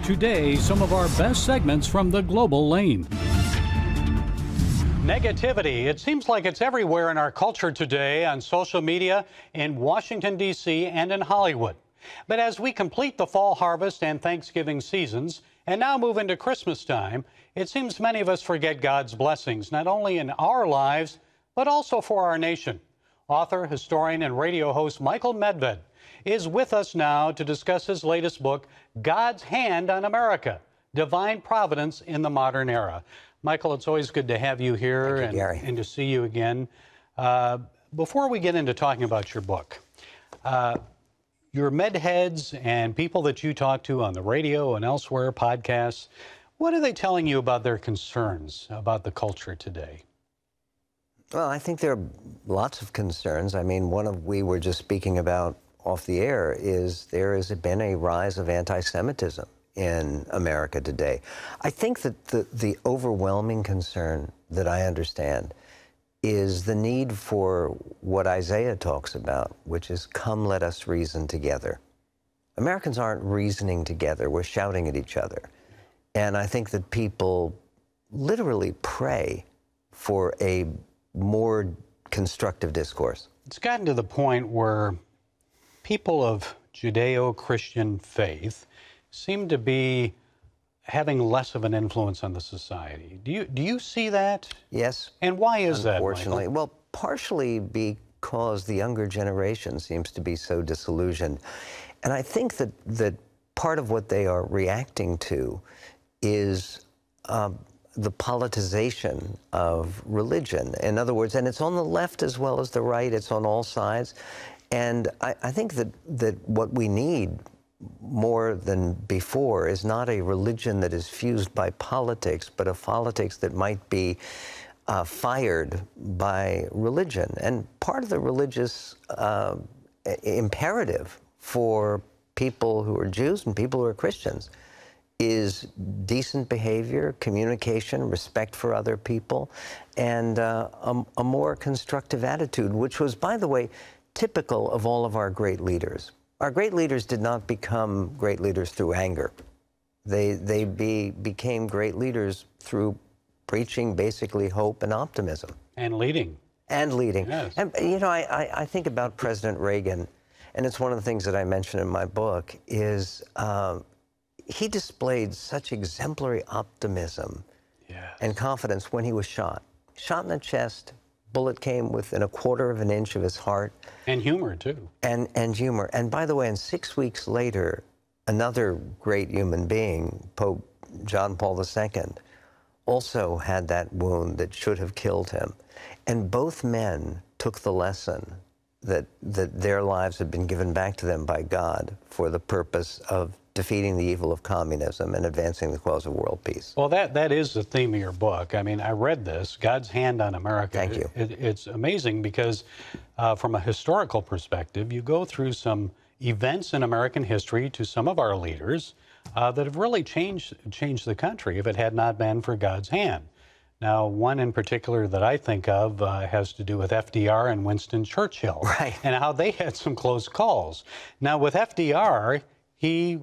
Today, some of our best segments from the global lane. Negativity. It seems like it's everywhere in our culture today, on social media, in Washington, D.C., and in Hollywood. But as we complete the fall harvest and Thanksgiving seasons, and now move into Christmas time, it seems many of us forget God's blessings, not only in our lives, but also for our nation. Author, historian, and radio host Michael Medved is with us now to discuss his latest book, God's Hand on America, Divine Providence in the Modern Era. Michael, it's always good to have you here. Thank you, Gary. And to see you again. Before we get into talking about your book, your med heads and people that you talk to on the radio and elsewhere, podcasts, what are they telling you about their concerns about the culture today? Well, I think there are lots of concerns. I mean, we were just speaking about off the air is there has been a rise of anti-Semitism in America today. I think that the overwhelming concern that I understand is the need for what Isaiah talks about, which is, come, let us reason together. Americans aren't reasoning together. We're shouting at each other. And I think that people literally pray for a more constructive discourse. It's gotten to the point where people of Judeo-Christian faith seem to be having less of an influence on the society. Do you see that? Yes. And why is that, unfortunately? Michael? Well, partially because the younger generation seems to be so disillusioned. And I think that part of what they are reacting to is the politicization of religion. In other words, and it's on the left as well as the right, it's on all sides. And I think that what we need more than before is not a religion that is fused by politics, but a politics that might be fired by religion. And part of the religious imperative for people who are Jews and people who are Christians is decent behavior, communication, respect for other people, and a more constructive attitude, which was, by the way, typical of all of our great leaders. Our great leaders did not become great leaders through anger. They became great leaders through preaching basically hope and optimism. And leading. And leading. Yes. And, you know, I think about President Reagan, and it's one of the things that I mention in my book, is he displayed such exemplary optimism and confidence when he was shot. Shot in the chest, bullet came within 1/4 of an inch of his heart. And humor, too. And humor. And by the way, and 6 weeks later, another great human being, Pope John Paul II, also had that wound that should have killed him. And both men took the lesson that their lives had been given back to them by God for the purpose of defeating the evil of communism and advancing the cause of world peace. Well, that is the theme of your book. I mean, I read this, God's Hand on America. Thank you. It's amazing because from a historical perspective, you go through some events in American history to some of our leaders that have really changed the country if it had not been for God's hand. Now, one in particular that I think of has to do with FDR and Winston Churchill. Right. And how they had some close calls. Now, with FDR, he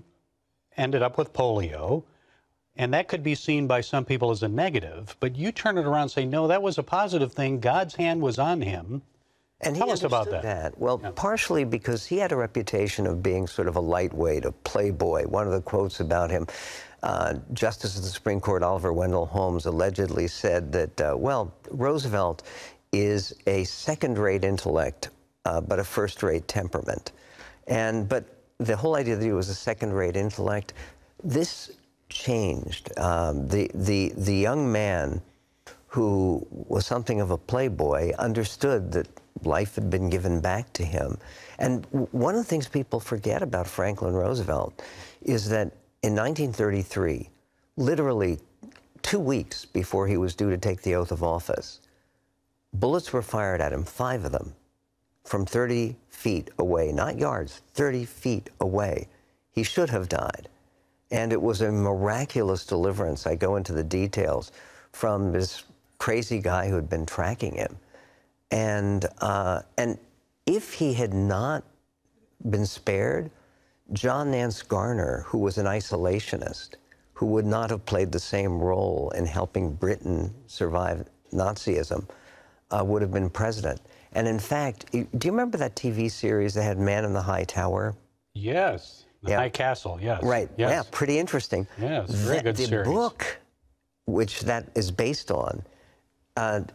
ended up with polio, and that could be seen by some people as a negative, but you turn it around and say, no, that was a positive thing. God's hand was on him. And Tell us about that. Well, partially because he had a reputation of being sort of a lightweight, a playboy. One of the quotes about him, Justice of the Supreme Court Oliver Wendell Holmes allegedly said that, well, Roosevelt is a second-rate intellect, but a first-rate temperament. But the whole idea that he was a second-rate intellect, this changed. The young man who was something of a playboy understood that life had been given back to him. And one of the things people forget about Franklin Roosevelt is that in 1933, literally 2 weeks before he was due to take the oath of office, bullets were fired at him, 5 of them, from 30 feet away, not yards, 30 feet away. He should have died. And it was a miraculous deliverance. I go into the details from this crazy guy who had been tracking him. And if he had not been spared, John Nance Garner, who was an isolationist, who would not have played the same role in helping Britain survive Nazism, would have been president. And in fact, do you remember that TV series that had Man in the High Tower? Yes. The High Castle, yes. Right, yes. Yeah, pretty interesting. Yes, very good series. The book, which that is based on,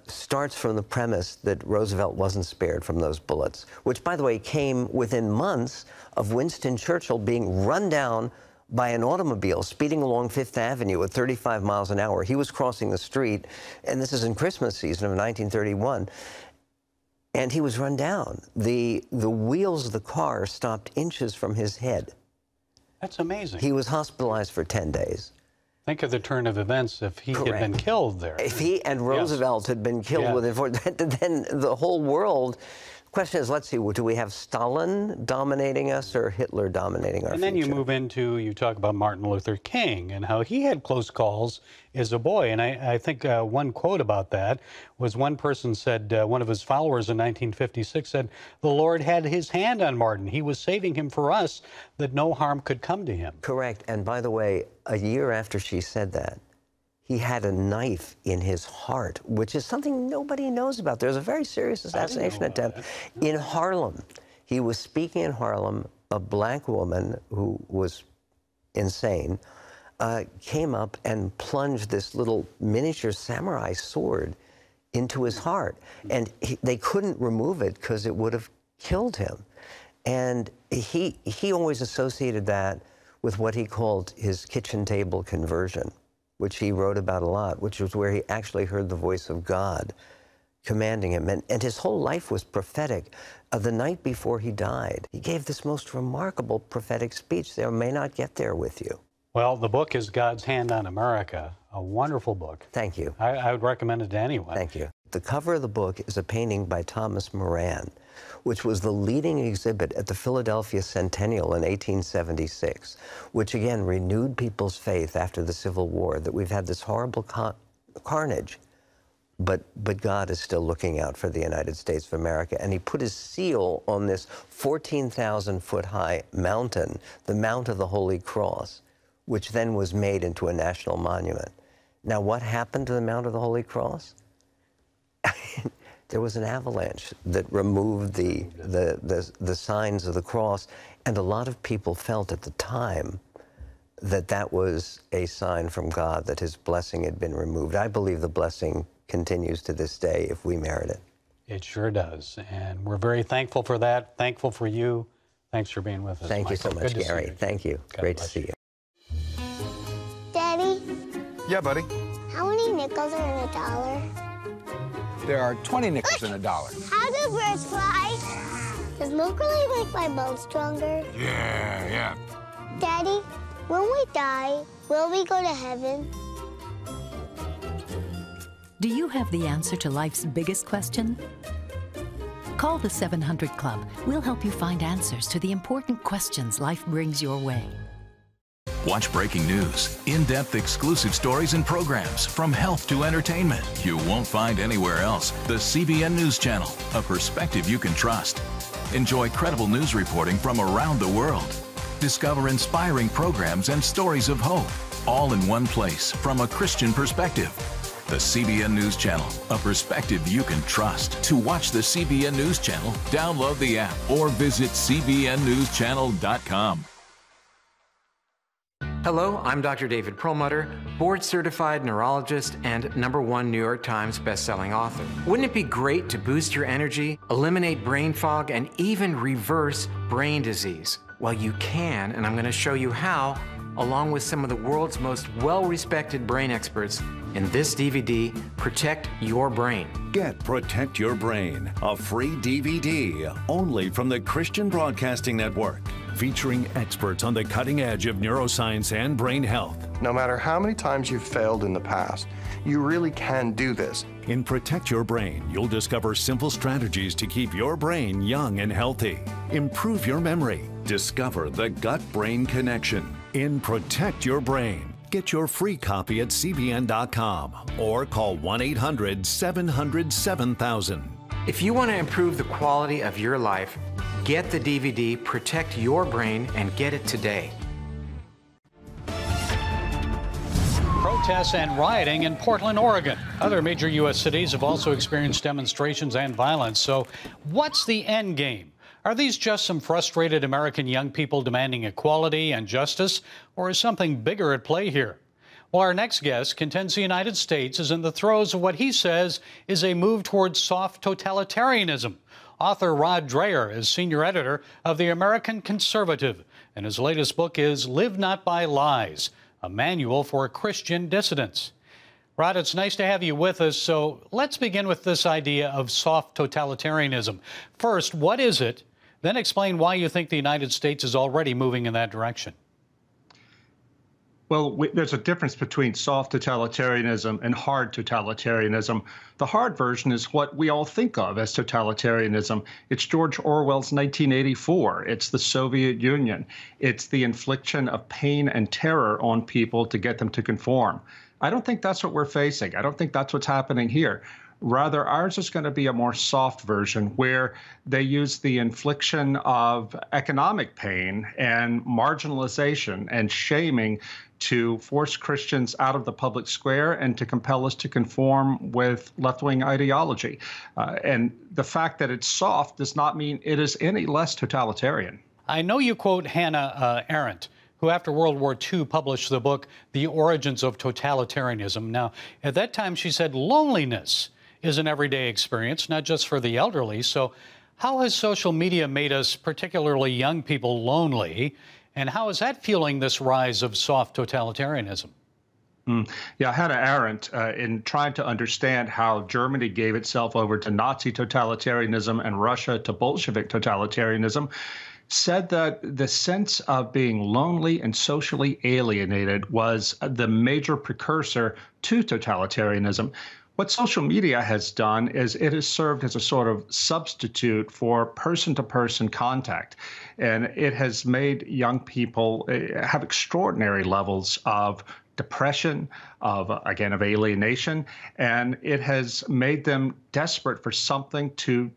starts from the premise that Roosevelt wasn't spared from those bullets, which, by the way, came within months of Winston Churchill being run down by an automobile speeding along Fifth Avenue at 35 miles an hour. He was crossing the street, and this is in Christmas season of 1931, and he was run down. The wheels of the car stopped inches from his head. That's amazing. He was hospitalized for 10 days. Think of the turn of events if he had been killed there. If he and Roosevelt had been killed then the whole world. Question is, let's see, do we have Stalin dominating us or Hitler dominating our future? And then you move into, you talk about Martin Luther King and how he had close calls as a boy. And I think one quote about that was one person said, one of his followers in 1956 said, the Lord had his hand on Martin. He was saving him for us, that no harm could come to him. Correct. And by the way, a year after she said that, he had a knife in his heart, which is something nobody knows about. There's a very serious assassination attempt in Harlem. He was speaking in Harlem. A black woman who was insane came up and plunged this little miniature samurai sword into his heart. And they couldn't remove it because it would have killed him. And he always associated that with what he called his kitchen table conversion, which he wrote about a lot, which was where he actually heard the voice of God commanding him. And his whole life was prophetic. The night before he died, he gave this most remarkable prophetic speech. They may not get there with you. Well, the book is God's Hand on America, a wonderful book. Thank you. I would recommend it to anyone. Thank you. The cover of the book is a painting by Thomas Moran, which was the leading exhibit at the Philadelphia Centennial in 1876, which again renewed people's faith after the Civil War, that we've had this horrible carnage, but God is still looking out for the United States of America. And he put his seal on this 14,000-foot high mountain, the Mount of the Holy Cross, which then was made into a national monument. Now, what happened to the Mount of the Holy Cross? There was an avalanche that removed the signs of the cross, and a lot of people felt at the time that that was a sign from God that his blessing had been removed. I believe the blessing continues to this day if we merit it. It sure does, and we're very thankful for that, thankful for you. Thanks for being with us, Thank you Michael. so much, Gary. Thank you. God Great to bless see you. Daddy, Yeah, buddy. how many nickels are in a dollar? There are 20 nickels in a dollar. How do birds fly? Does milk really make my bones stronger? Yeah. Daddy, when we die, will we go to heaven? Do you have the answer to life's biggest question? Call the 700 Club. We'll help you find answers to the important questions life brings your way. Watch breaking news, in-depth exclusive stories and programs from health to entertainment you won't find anywhere else. The CBN News Channel, a perspective you can trust. Enjoy credible news reporting from around the world. Discover inspiring programs and stories of hope, all in one place from a Christian perspective. The CBN News Channel, a perspective you can trust. To watch the CBN News Channel, download the app or visit cbnnewschannel.com. Hello, I'm Dr. David Perlmutter, board-certified neurologist and #1 New York Times bestselling author. Wouldn't it be great to boost your energy, eliminate brain fog, and even reverse brain disease? Well, you can, and I'm going to show you how, along with some of the world's most well-respected brain experts in this DVD, Protect Your Brain. Get Protect Your Brain, a free DVD only from the Christian Broadcasting Network, featuring experts on the cutting edge of neuroscience and brain health. No matter how many times you've failed in the past, you really can do this. In Protect Your Brain, you'll discover simple strategies to keep your brain young and healthy. Improve your memory. Discover the gut-brain connection. In Protect Your Brain. Get your free copy at cbn.com or call 1-800-700-7000. If you want to improve the quality of your life, Get the DVD, Protect Your Brain, and get it today. Protests and rioting in Portland, Oregon. Other major U.S. cities have also experienced demonstrations and violence. So what's the end game? Are these just some frustrated American young people demanding equality and justice, or is something bigger at play here? Well, our next guest contends the United States is in the throes of what he says is a move towards soft totalitarianism. Author Rod Dyer is senior editor of The American Conservative, and his latest book is Live Not by Lies, a manual for Christian dissidents. Rod, it's nice to have you with us. So let's begin with this idea of soft totalitarianism. First, what is it? Then explain why you think the United States is already moving in that direction. Well, there's a difference between soft totalitarianism and hard totalitarianism. The hard version is what we all think of as totalitarianism. It's George Orwell's 1984. It's the Soviet Union. It's the infliction of pain and terror on people to get them to conform. I don't think that's what we're facing. I don't think that's what's happening here. Rather, ours is going to be a more soft version where they use the infliction of economic pain and marginalization and shaming to force Christians out of the public square and to compel us to conform with left-wing ideology. And the fact that it's soft does not mean it is any less totalitarian. I know you quote Hannah Arendt, who after World War II published the book, The Origins of Totalitarianism. Now, at that time, she said loneliness is an everyday experience, not just for the elderly. So how has social media made us, particularly young people, lonely? And how is that fueling this rise of soft totalitarianism? Yeah, Hannah Arendt, in trying to understand how Germany gave itself over to Nazi totalitarianism and Russia to Bolshevik totalitarianism, said that the sense of being lonely and socially alienated was the major precursor to totalitarianism. What social media has done is it has served as a sort of substitute for person-to-person contact. And it has made young people have extraordinary levels of depression, of alienation, and it has made them desperate for something to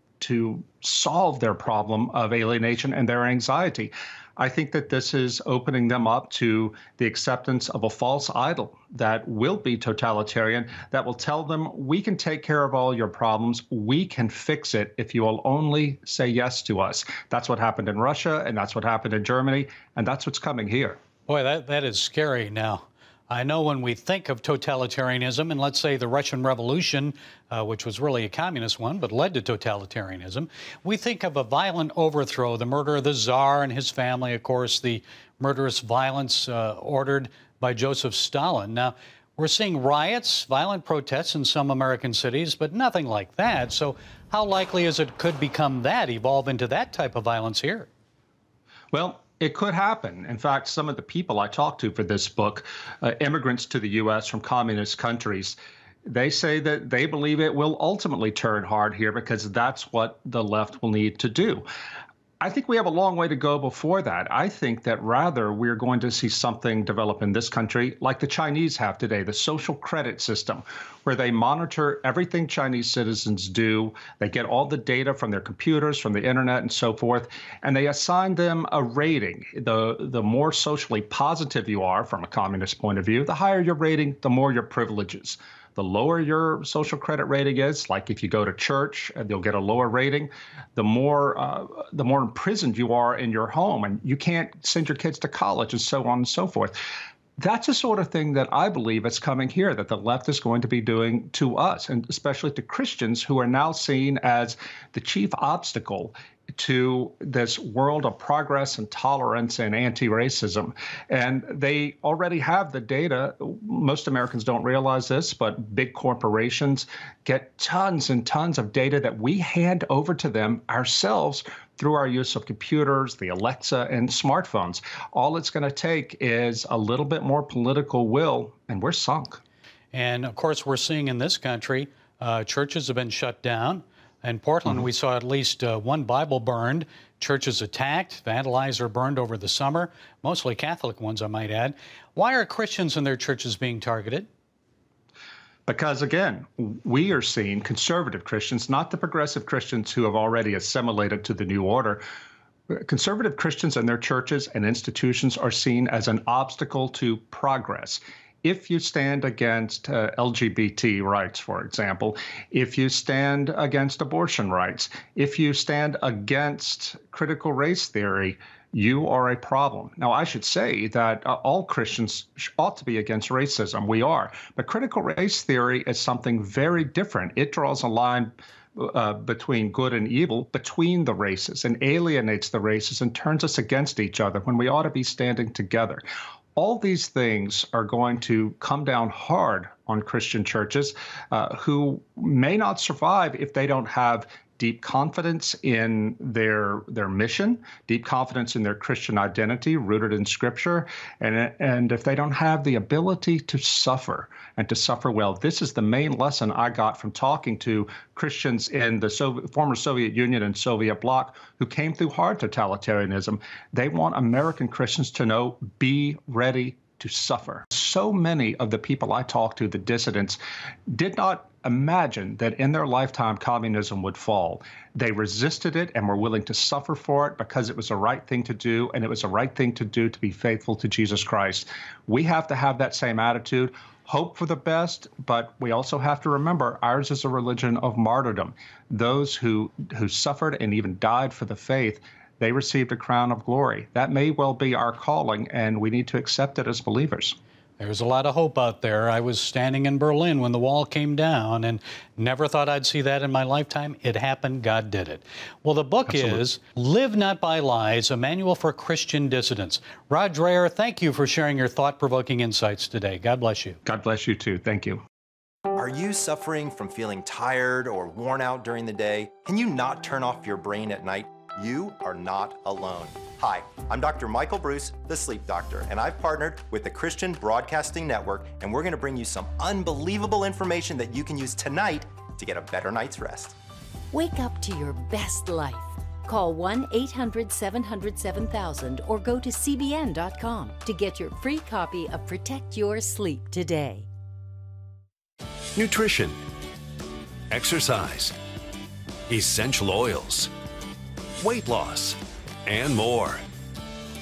solve their problem of alienation and their anxiety. I think that this is opening them up to the acceptance of a false idol that will be totalitarian, that will tell them, we can take care of all your problems, we can fix it if you will only say yes to us. That's what happened in Russia, and that's what happened in Germany, and that's what's coming here. Boy, that is scary now. I know when we think of totalitarianism, and let's say the Russian Revolution, which was really a communist one, but led to totalitarianism, we think of a violent overthrow, the murder of the Tsar and his family, of course, the murderous violence ordered by Joseph Stalin. Now, we're seeing riots, violent protests in some American cities, but nothing like that. So how likely is it could become that, evolve into that type of violence here? Well, it could happen. In fact, some of the people I talked to for this book, immigrants to the U.S. from communist countries, they say that they believe it will ultimately turn hard here because that's what the left will need to do. I think we have a long way to go before that. I think that rather we're going to see something develop in this country like the Chinese have today, the social credit system, where they monitor everything Chinese citizens do. They get all the data from their computers, from the internet, and so forth, and they assign them a rating. The more socially positive you are from a communist point of view, the higher your rating, the more your privileges. The lower your social credit rating is, like if you go to church, you'll get a lower rating. The more imprisoned you are in your home, and you can't send your kids to college, and so on and so forth. That's the sort of thing that I believe is coming here, that the left is going to be doing to us, and especially to Christians who are now seen as the chief obstacle to this world of progress and tolerance and anti-racism. And they already have the data. Most Americans don't realize this, but big corporations get tons and tons of data that we hand over to them ourselves through our use of computers, the Alexa, and smartphones. All it's going to take is a little bit more political will, and we're sunk. And of course, we're seeing in this country, churches have been shut down. In Portland, we saw at least one Bible burned, churches attacked, vandalized, or burned over the summer, mostly Catholic ones, I might add. Why are Christians and their churches being targeted? Because, again, we are seeing conservative Christians, not the progressive Christians who have already assimilated to the new order. Conservative Christians and their churches and institutions are seen as an obstacle to progress. If you stand against LGBT rights, for example, if you stand against abortion rights, if you stand against critical race theory, you are a problem. Now, I should say that all Christians ought to be against racism. We are. But critical race theory is something very different. It draws a line between good and evil, between the races, and alienates the races and turns us against each other when we ought to be standing together. All these things are going to come down hard on Christian churches who may not survive if they don't have deep confidence in their mission, deep confidence in their Christian identity rooted in Scripture, and if they don't have the ability to suffer and to suffer well. This is the main lesson I got from talking to Christians in the former Soviet Union and Soviet bloc who came through hard totalitarianism. They want American Christians to know, be ready to suffer. So many of the people I talked to, the dissidents, did not imagine that in their lifetime communism would fall. They resisted it and were willing to suffer for it because it was the right thing to do, and it was the right thing to do to be faithful to Jesus Christ. We have to have that same attitude, hope for the best, but we also have to remember ours is a religion of martyrdom. Those who suffered and even died for the faith, they received a crown of glory. That may well be our calling, and we need to accept it as believers. There's a lot of hope out there. I was standing in Berlin when the wall came down and never thought I'd see that in my lifetime. It happened. God did it. Well, the book is Live Not by Lies, a manual for Christian dissidents. Rod Dyer, thank you for sharing your thought-provoking insights today. God bless you. God bless you, too. Thank you. Are you suffering from feeling tired or worn out during the day? Can you not turn off your brain at night? You are not alone. Hi, I'm Dr. Michael Bruce, the Sleep Doctor, and I've partnered with the Christian Broadcasting Network, and we're going to bring you some unbelievable information that you can use tonight to get a better night's rest. Wake up to your best life. Call 1-800-700-7000 or go to cbn.com to get your free copy of Protect Your Sleep today. Nutrition, exercise, essential oils, weight loss, and more.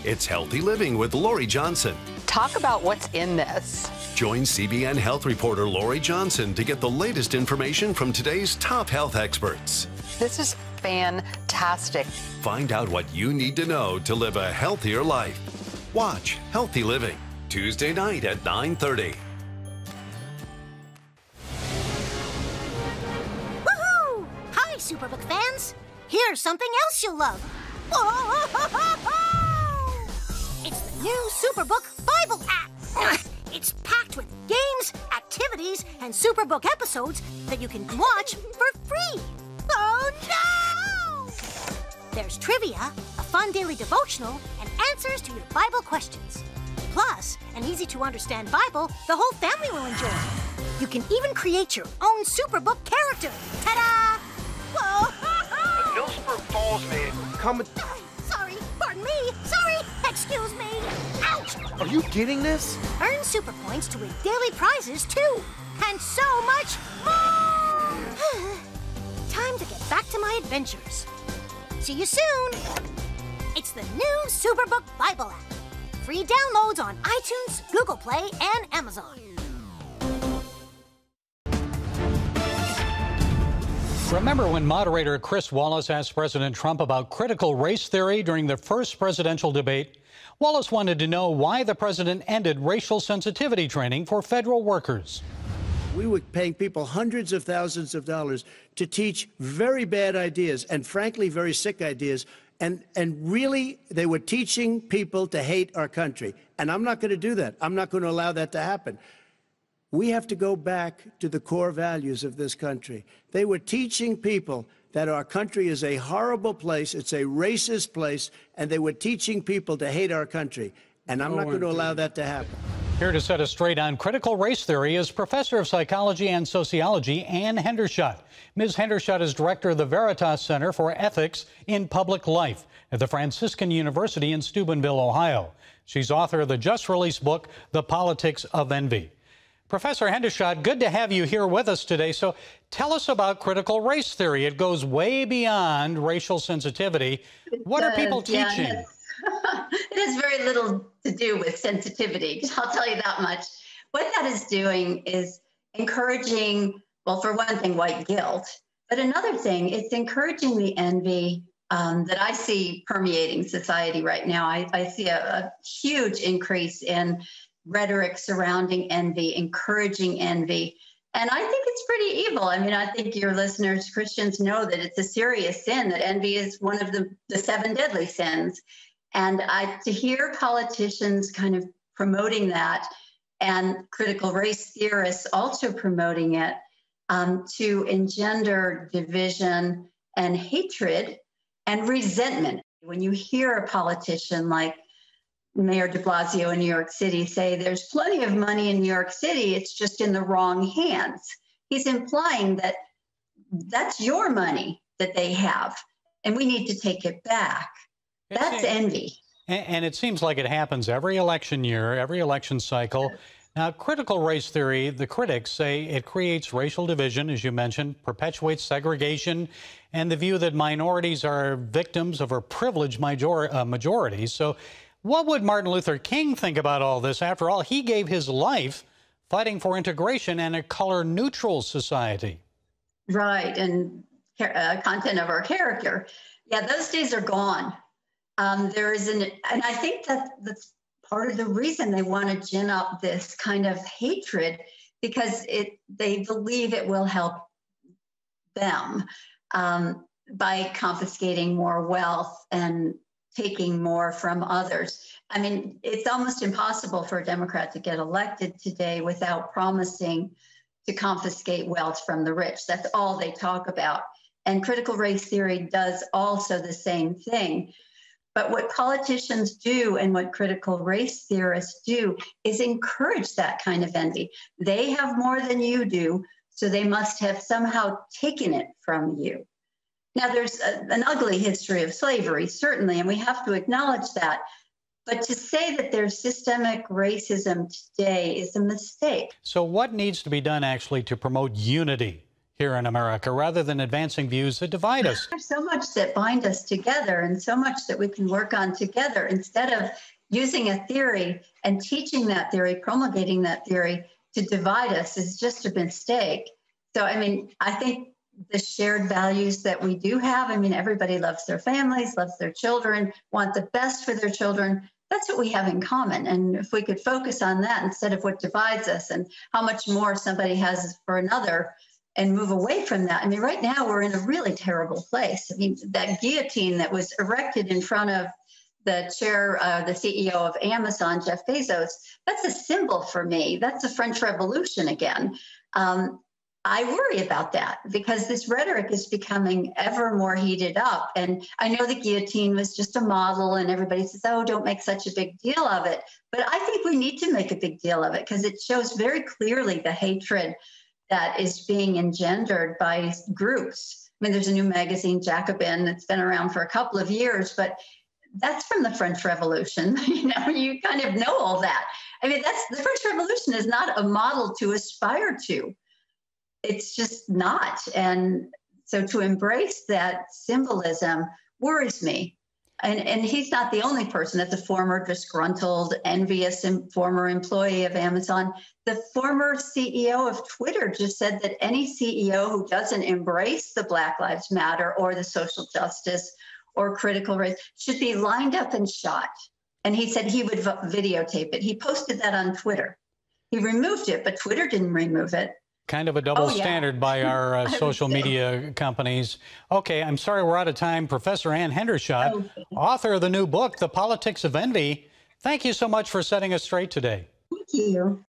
It's Healthy Living with Lori Johnson. Talk about what's in this. Join CBN health reporter Lori Johnson to get the latest information from today's top health experts. This is fantastic. Find out what you need to know to live a healthier life. Watch Healthy Living, Tuesday night at 9:30. Woohoo! Hi, Superbook fans. Here's something else you'll love. It's the new Superbook Bible app. It's packed with games, activities, and Superbook episodes that you can watch for free. Oh, no! There's trivia, a fun daily devotional, and answers to your Bible questions. Plus, an easy-to-understand Bible the whole family will enjoy. You can even create your own Superbook character. Ta-da! Whoa! Millsburg Falls man coming. Sorry, pardon me. Sorry, excuse me. Ouch! Are you getting this? Earn super points to win daily prizes too, and so much more. Time to get back to my adventures. See you soon. It's the new Superbook Bible app. Free downloads on iTunes, Google Play, and Amazon. Remember when moderator Chris Wallace asked President Trump about critical race theory during the first presidential debate? Wallace wanted to know why the president ended racial sensitivity training for federal workers. We were paying people hundreds of thousands of dollars to teach very bad ideas and, frankly, very sick ideas. And really, they were teaching people to hate our country. And I'm not going to do that. I'm not going to allow that to happen. We have to go back to the core values of this country. They were teaching people that our country is a horrible place, it's a racist place, and they were teaching people to hate our country. And I'm not going to allow that to happen. Here to set us straight on critical race theory is Professor of Psychology and Sociology Ann Hendershot. Ms. Hendershot is director of the Veritas Center for Ethics in Public Life at the Franciscan University in Steubenville, Ohio. She's author of the just-released book, The Politics of Envy. Professor Hendershot, good to have you here with us today. So tell us about critical race theory. It goes way beyond racial sensitivity. What are people teaching? Yeah, it has very little to do with sensitivity, I'll tell you that much. What that is doing is encouraging, well, for one thing, white guilt. But another thing, it's encouraging the envy that I see permeating society right now. I see a huge increase in rhetoric surrounding envy, encouraging envy. And I think it's pretty evil. I mean, I think your listeners, Christians, know that it's a serious sin, that envy is one of the 7 deadly sins. And to hear politicians kind of promoting that and critical race theorists also promoting it to engender division and hatred and resentment. When you hear a politician like Mayor de Blasio in New York City say there's plenty of money in New York City, it's just in the wrong hands, he's implying that that's your money that they have, and we need to take it back. That's envy. And it seems like it happens every election year, every election cycle. Now, critical race theory, the critics say it creates racial division, as you mentioned, perpetuates segregation, and the view that minorities are victims of a privileged majority. So what would Martin Luther King think about all this? After all, he gave his life fighting for integration and a color-neutral society. Right, and content of our character. Yeah, those days are gone. And I think that's part of the reason they want to gin up this kind of hatred, because they believe it will help them by confiscating more wealth and taking more from others. I mean, it's almost impossible for a Democrat to get elected today without promising to confiscate wealth from the rich. That's all they talk about. And critical race theory does also the same thing. But what politicians do and what critical race theorists do is encourage that kind of envy. They have more than you do, so they must have somehow taken it from you. Now, there's an ugly history of slavery, certainly, and we have to acknowledge that. But to say that there's systemic racism today is a mistake. So what needs to be done actually to promote unity here in America, rather than advancing views that divide us? There's so much that bind us together and so much that we can work on together. Instead of using a theory and teaching that theory, promulgating that theory to divide us is just a mistake. So, I mean, I think the shared values that we do have, I mean, everybody loves their families, loves their children, want the best for their children. That's what we have in common. And if we could focus on that instead of what divides us and how much more somebody has for another, and move away from that. I mean, right now we're in a really terrible place. I mean, that guillotine that was erected in front of the chair, the CEO of Amazon, Jeff Bezos, that's a symbol for me. That's the French Revolution again. I worry about that because this rhetoric is becoming ever more heated up. And I know the guillotine was just a model and everybody says, oh, don't make such a big deal of it. But I think we need to make a big deal of it because it shows very clearly the hatred that is being engendered by groups. I mean, there's a new magazine, Jacobin, that's been around for a couple of years, but that's from the French Revolution. You know, you kind of know all that. I mean, the French Revolution is not a model to aspire to. It's just not. And so to embrace that symbolism worries me. And he's not the only person. That's a former disgruntled, envious former employee of Amazon. The former CEO of Twitter just said that any CEO who doesn't embrace the Black Lives Matter or the social justice or critical race should be lined up and shot. And he said he would videotape it. He posted that on Twitter. He removed it, but Twitter didn't remove it. Kind of a double standard by our social media companies. Okay, I'm sorry we're out of time. Professor Ann Hendershot, author of the new book, The Politics of Envy. Thank you so much for setting us straight today. Thank you.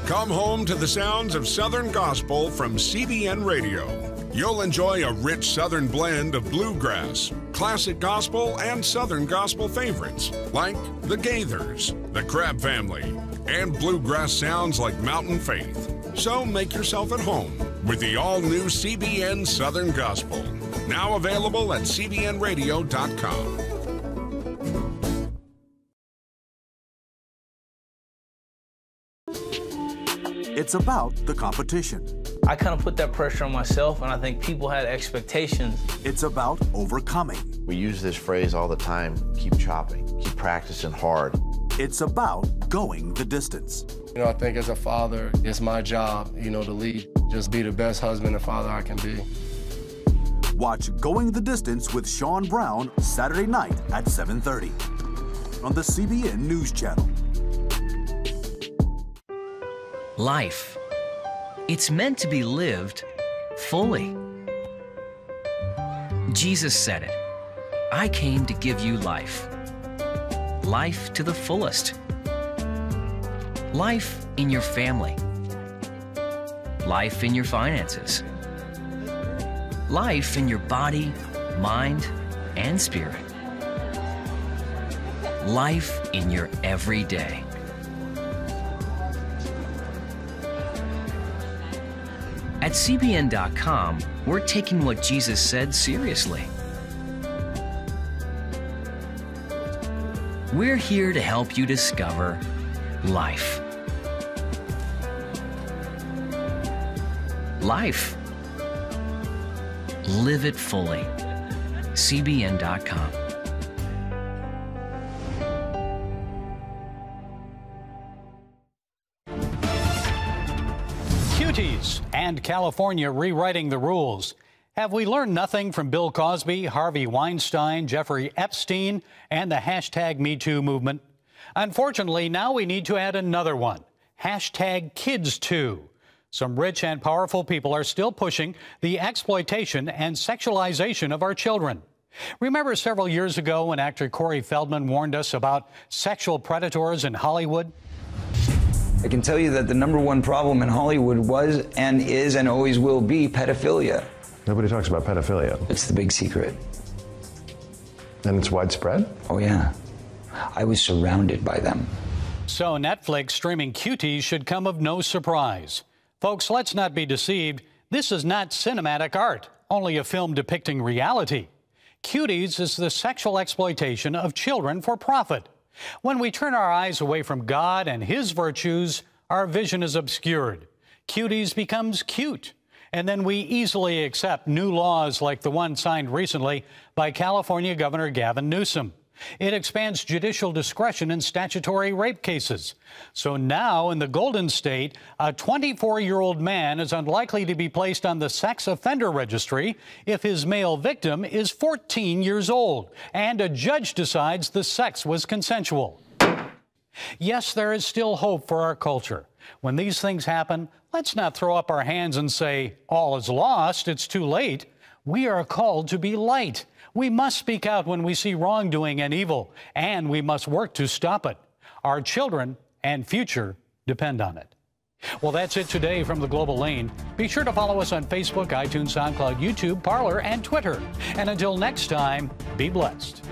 Come home to the sounds of Southern Gospel from CBN Radio. You'll enjoy a rich Southern blend of bluegrass, classic gospel, and Southern gospel favorites like the Gaithers, the Crab Family, and bluegrass sounds like Mountain Faith. So make yourself at home with the all-new CBN Southern Gospel, now available at cbnradio.com. It's about the competition. I kind of put that pressure on myself, and I think people had expectations. It's about overcoming. We use this phrase all the time, keep chopping, keep practicing hard. It's about going the distance. You know, I think as a father, it's my job, to lead. Just be the best husband and father I can be. Watch Going the Distance with Sean Brown Saturday night at 7:30 on the CBN News Channel. Life. It's meant to be lived fully. Jesus said it. I came to give you life. Life to the fullest. Life in your family. Life in your finances. Life in your body, mind, and spirit. Life in your everyday. At cbn.com, we're taking what Jesus said seriously. We're here to help you discover life. Life. Live it fully. cbn.com. Cuties and California rewriting the rules. Have we learned nothing from Bill Cosby, Harvey Weinstein, Jeffrey Epstein, and the hashtag #MeToo movement? Unfortunately, now we need to add another one, hashtag #KidsToo. Some rich and powerful people are still pushing the exploitation and sexualization of our children. Remember several years ago when actor Corey Feldman warned us about sexual predators in Hollywood? I can tell you that the #1 problem in Hollywood was and is and always will be pedophilia. Nobody talks about pedophilia. It's the big secret. And it's widespread? Oh, yeah. I was surrounded by them. So Netflix streaming Cuties should come of no surprise. Folks, let's not be deceived. This is not cinematic art, only a film depicting reality. Cuties is the sexual exploitation of children for profit. When we turn our eyes away from God and His virtues, our vision is obscured. Cuties becomes cute. And then we easily accept new laws like the one signed recently by California Governor Gavin Newsom. It expands judicial discretion in statutory rape cases. So now in the Golden State, a 24-year-old man is unlikely to be placed on the sex offender registry if his male victim is 14 years old and a judge decides the sex was consensual. Yes, there is still hope for our culture. When these things happen, let's not throw up our hands and say, all is lost, it's too late. We are called to be light. We must speak out when we see wrongdoing and evil, and we must work to stop it. Our children and future depend on it. Well, that's it today from the Global Lane. Be sure to follow us on Facebook, iTunes, SoundCloud, YouTube, Parler, and Twitter. And until next time, be blessed.